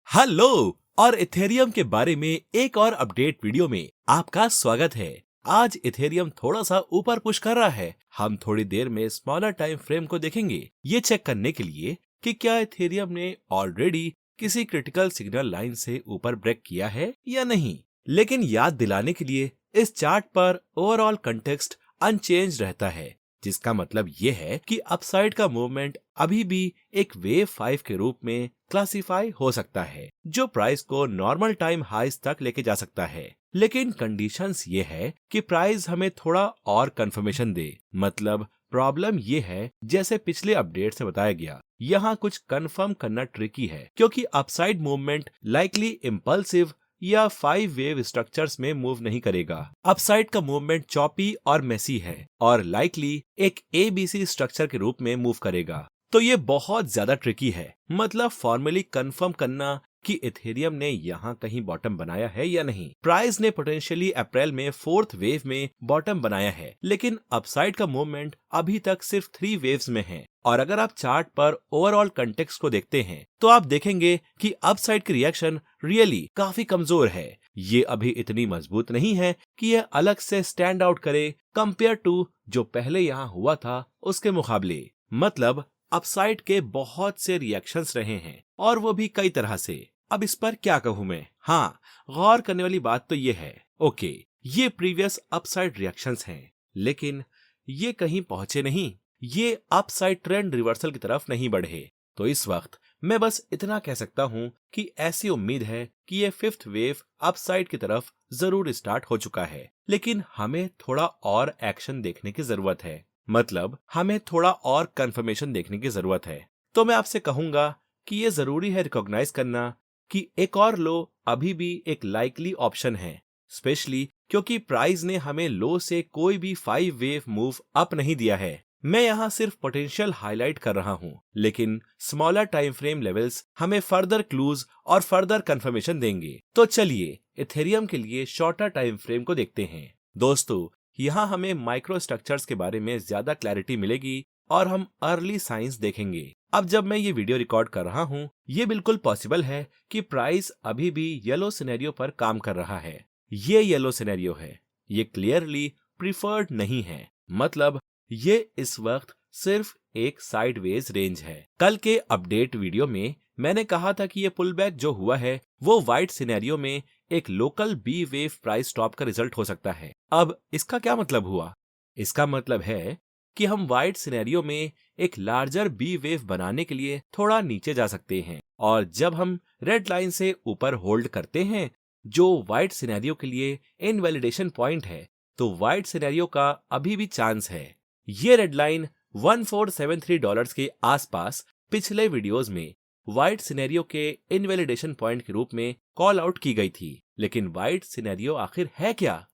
Hello और Ethereum के बारे में एक और अपडेट वीडियो में आपका स्वागत है। आज इथेरियम थोड़ा सा ऊपर पुश कर रहा है। हम थोड़ी देर में स्मॉलर टाइम फ्रेम को देखेंगे, ये चेक करने के लिए कि क्या इथेरियम ने ऑलरेडी किसी क्रिटिकल सिग्नल लाइन से ऊपर ब्रेक किया है या नहीं। लेकिन याद दिलाने के लिए इस चार्ट पर ओवरऑल कंटेक्स्ट अनचेंज रहता है, जिसका मतलब ये है कि अपसाइड का मूवमेंट अभी भी एक वेव 5 के रूप में क्लासिफाई हो सकता है, जो प्राइस को नॉर्मल टाइम हाइस तक लेके जा सकता है। लेकिन कंडीशंस ये है कि प्राइस हमें थोड़ा और कंफर्मेशन दे। मतलब प्रॉब्लम ये है, जैसे पिछले अपडेट से बताया गया, यहाँ कुछ कंफर्म करना ट्रिकी है, क्योंकि अपसाइड मूवमेंट लाइकली इम्पल्सिव या 5 वेव स्ट्रक्चर्स में मूव नहीं करेगा। अपसाइड का मूवमेंट चॉपी और मेसी है और लाइकली एक ABC स्ट्रक्चर के रूप में मूव करेगा। तो ये बहुत ज्यादा ट्रिकी है। मतलब फॉर्मली कंफर्म करना कि इथेरियम ने यहाँ कहीं बॉटम बनाया है या नहीं। प्राइस ने पोटेंशियली अप्रैल में 4th वेव में बॉटम बनाया है, लेकिन अपसाइड का मूवमेंट अभी तक सिर्फ 3 वेव्स में है। और अगर आप चार्ट पर ओवरऑल कंटेक्स्ट को देखते हैं तो आप देखेंगे कि अपसाइड की रिएक्शन रियली काफी कमजोर है। ये अभी इतनी मजबूत नहीं है कि यह अलग से स्टैंड आउट करे कंपेयर टू जो पहले यहाँ हुआ था उसके मुकाबले। मतलब अपसाइड के बहुत से रिएक्शंस रहे हैं और वो भी कई तरह से। अब इस पर क्या कहूँ मैं। हाँ, गौर करने वाली बात तो ये है, ओके, ये प्रीवियस अपसाइड रिएक्शंस हैं, लेकिन ये कहीं पहुंचे नहीं। ये अपसाइड ट्रेंड रिवर्सल की तरफ नहीं बढ़े। तो इस वक्त मैं बस इतना कह सकता हूँ कि ऐसी उम्मीद है कि ये 5th वेव अपसाइड की तरफ जरूर स्टार्ट हो चुका है, लेकिन हमें थोड़ा और एक्शन देखने की जरूरत है। मतलब हमें थोड़ा और कंफर्मेशन देखने की जरूरत है। तो मैं आपसे कहूंगा कि ये जरूरी है रिकॉग्नाइज करना कि एक और लो अभी भी एक लाइकली ऑप्शन है, स्पेशली क्योंकि प्राइस ने हमें लो से कोई भी 5 वेव मूव अप नहीं दिया है। मैं यहाँ सिर्फ पोटेंशियल हाईलाइट कर रहा हूँ, लेकिन स्मॉलर टाइम फ्रेम लेवल्स हमें फर्दर क्लूज और फर्दर कंफर्मेशन देंगे। तो चलिए इथेरियम के लिए शॉर्टर टाइम फ्रेम को देखते हैं। दोस्तों, यहाँ हमें माइक्रो स्ट्रक्चर्स के बारे में ज्यादा क्लैरिटी मिलेगी और हम अर्ली साइंस देखेंगे। अब जब मैं ये वीडियो रिकॉर्ड कर रहा हूँ, ये बिल्कुल पॉसिबल है कि प्राइस अभी भी येलो सिनेरियो पर काम कर रहा है। ये येलो सिनेरियो है, ये क्लियरली प्रिफर्ड नहीं है। मतलब ये इस वक्त सिर्फ एक साइडवेज रेंज है। कल के अपडेट वीडियो में मैंने कहा था कि ये पुलबैक जो हुआ है वो वाइट सिनेरियो में एक local B wave price top का रिजल्ट हो सकता है। अब इसका क्या मतलब हुआ? इसका मतलब है कि हम वाइट सिनेरियो में एक लार्जर बी वेव बनाने के लिए थोड़ा नीचे जा सकते हैं, और जब हम रेड लाइन से ऊपर होल्ड करते हैं जो वाइट सिनेरियो के लिए इनवैलिडेशन पॉइंट है, तो वाइट सिनेरियो का अभी भी चांस है। ये रेड लाइन $1473 के आसपास पिछले वीडियोस में वाइट सिनेरियो के इनवैलिडेशन पॉइंट के रूप में कॉल आउट की गई थी। लेकिन वाइट सिनेरियो आखिर है क्या?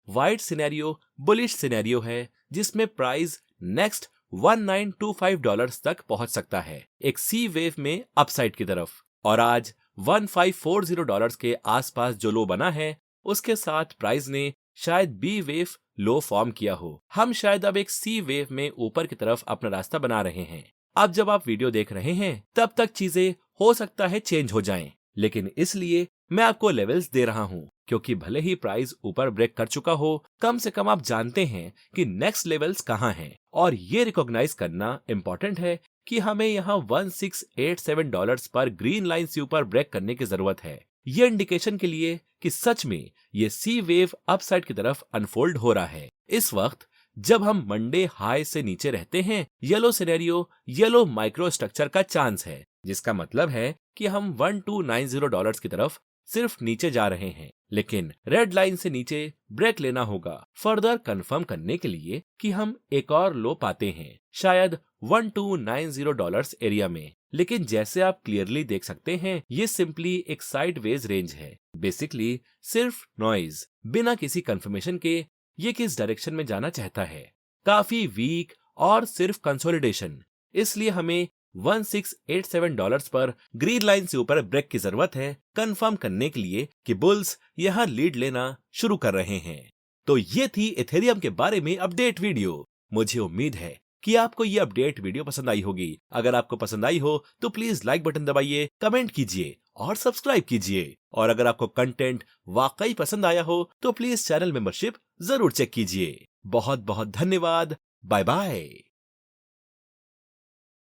वाइट सिनेरियो बुलिश सिनेरियो है, जिसमें प्राइस नेक्स्ट $1925 तक पहुंच सकता है, एक सी वेव में अपसाइड की तरफ। और आज $1540 के आसपास जो लो बना है, उसके साथ प्राइस ने शायद बी वेव लो फॉर्म किया हो। हम शायद अब एक सी वेव में ऊपर की तरफ अपना रास्ता बना रहे हैं। अब जब आप वीडियो देख रहे हैं तब तक चीजें हो सकता है चेंज हो जाएं, लेकिन इसलिए मैं आपको लेवल्स दे रहा हूं, क्योंकि भले ही प्राइस ऊपर ब्रेक कर चुका हो, कम से कम आप जानते हैं कि नेक्स्ट लेवल्स कहां हैं। और ये रिकॉग्नाइज करना इम्पोर्टेंट है कि हमें यहाँ $1687 पर ग्रीन लाइन से ऊपर ब्रेक करने की जरूरत है। ये इंडिकेशन के लिए कि सच में ये सी वेव अपसाइड की तरफ अनफोल्ड हो रहा है। इस वक्त जब हम मंडे हाई से नीचे रहते हैं, yellow scenario yellow micro structure का चांस है, जिसका मतलब है कि हम $1290 की तरफ सिर्फ नीचे जा रहे हैं। लेकिन रेड लाइन से नीचे ब्रेक लेना होगा फर्दर कंफर्म करने के लिए कि हम एक और लो पाते हैं, शायद $1290 एरिया में। लेकिन जैसे आप क्लियरली देख सकते हैं, ये सिंपली एक साइडवेज रेंज है, बेसिकली सिर्फ नॉइज, बिना किसी कंफर्मेशन के ये किस डायरेक्शन में जाना चाहता है। काफी वीक और सिर्फ कंसोलिडेशन। इसलिए हमें $1687 पर ग्रीन लाइन से ऊपर ब्रेक की जरूरत है कंफर्म करने के लिए कि बुल्स यहां लीड लेना शुरू कर रहे हैं। तो ये थी इथेरियम के बारे में अपडेट वीडियो। मुझे उम्मीद है कि आपको ये अपडेट वीडियो पसंद आई होगी। अगर आपको पसंद आई हो तो प्लीज लाइक बटन दबाइए, कमेंट कीजिए और सब्सक्राइब कीजिए। और अगर आपको कंटेंट वाकई पसंद आया हो तो प्लीज चैनल मेंबरशिप जरूर चेक कीजिए। बहुत बहुत धन्यवाद। Bye bye.